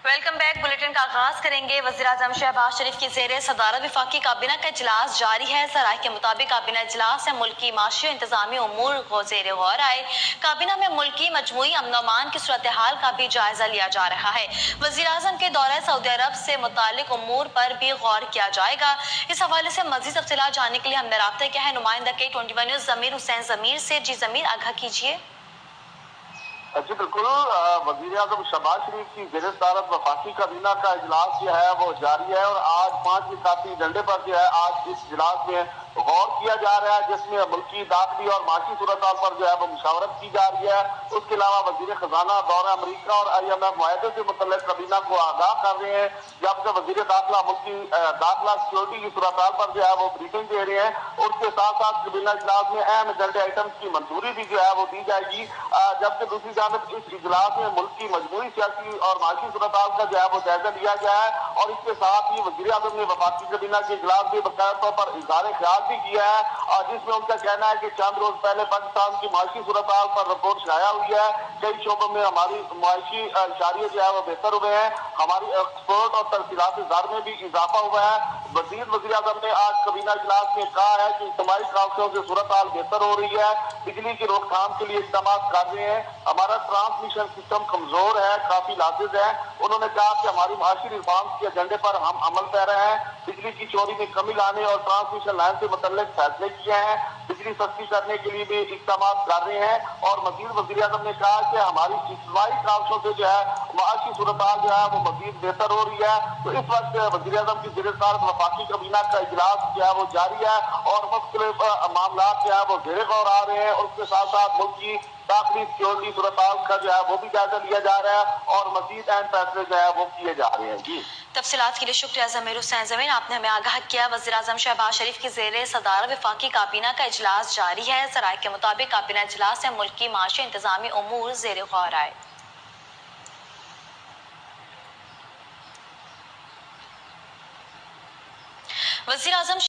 Welcome back. Bulletin का आगाज करेंगे। वज़ीर-ए-आज़म शहबाज शरीफ की ज़ेरे सदारत वफाकी काबीना का इजलास जारी है। सराय के मुताबिक काबीना इजलास में मुल्की माशी इंतजामी उमूर ज़ेरे गौर आए। काबीना में मुल्की मजमूई अमन अमान की सूरत हाल का भी जायजा लिया जा रहा है। वज़ीर-ए-आज़म के दौरे सऊदी अरब से मुतालिक उमूर पर भी गौर किया जाएगा। इस हवाले से मज़ीद तफसीलात जानने के लिए हमने राब्ता किया है नुमाइंदा के 21 न्यूज़ ज़मीर हुसैन ज़मीर से। जी ज़मीर, आगाह कीजिए। जी बिल्कुल, वज़ीर-ए-आज़म शहबाज शरीफ की ज़ेरे सदारत वफाकी काबीना का इजलास जो है वो जारी है और आज 5 विकासी एजेंडे पर जो है आज इस इजलास में गौर किया जा रहा है, जिसमें मुल्की दाखिली और माशी सूरत पर जो है वो मुशावरत की जा रही है। उसके अलावा वज़ीर खजाना दौरा अमरीका और IMF मुआहदे से मुतल्लिक़ काबीना को आगाह कर रहे हैं, जबकि वज़ीर दाखिला मुल्की दाखिला सिक्योरिटी की सूरत पर जो है वो ब्रीफिंग दे रहे हैं। उसके साथ साथ काबीना इजलास में अहम एजेंडे आइटम्स की मंजूरी भी जो है वो दी जाएगी, जबकि दूसरी जानब इस इजलास में मुल्क की मजबूरी सियासी और माशी सूरत का जो है वो जायजा लिया गया है। और इसके साथ ही वज़ीर-ए-आज़म ने वफाकी काबीना के इजलास में बाकायदा तौर पर इज़हार ख्याल भी किया है, और जिसमें उनका कहना है कि चंद रोज पहले पाकिस्तान की माशी सूरत पर रिपोर्ट शाया हुई है। कई शोबों में हमारी माशी इशारे जो है वो बेहतर हुए हैं, हमारी एक्सपोर्ट और तरसीलात दर में भी इजाफा हुआ है। वज़ीर-ए-आज़म ने आज काबीना इजलास में कहा है कि इज्तिमाई काउंसिलों से सूरत हाल बेहतर हो रही है, बिजली की रोकथाम के लिए इक़दाम कर रहे हैं, हमारा ट्रांसमिशन सिस्टम कमजोर है, काफी लाजिज है। उन्होंने कहा कि हमारी माशी रिफॉर्म्स के एजेंडे पर हम अमल कर रहे हैं, बिजली की चोरी में कमी लाने और ट्रांसमिशन लाइन से मुतल्लिक फैसले किए हैं, बिजली सस्ती करने के लिए भी इक़दाम कर रहे हैं। और मजीद वज़ीर-ए-आज़म ने कहा कि हमारी इज्तिमाई काउंसिलों से जो है माशी सूरत जो है वो मजीद बेहतर हो रही है। तो इस वक्त वज़ीर-ए-आज़म की ज़ेरे सदारत वफाकी काबीना का इजलास जो है वो जारी है और मुख्तलिफ मामला जो है वो ज़ेरे गौर आ रहे हैं, और उसके साथ साथ मुल्क की दाखिली सिक्योरिटी सूरत का जो है वो भी जायजा लिया जा रहा है और मजीद अहम फैसले जो है वो किए जा रहे हैं। जी तफसीलात के लिए शुक्रिया ज़मीर हुसैन ज़मीर, आपने हमें आगाह किया। वज़ीर-ए-आज़म शहबाज शरीफ की ज़ेरे सदारत वफाकी काबीना का इजलास जारी है। सराय के मुताबिक काबीना इजलास में मुल्क की माशी इंतजामी उमूर ज़ेरे गौर आए। वज़ीर-ए-आज़म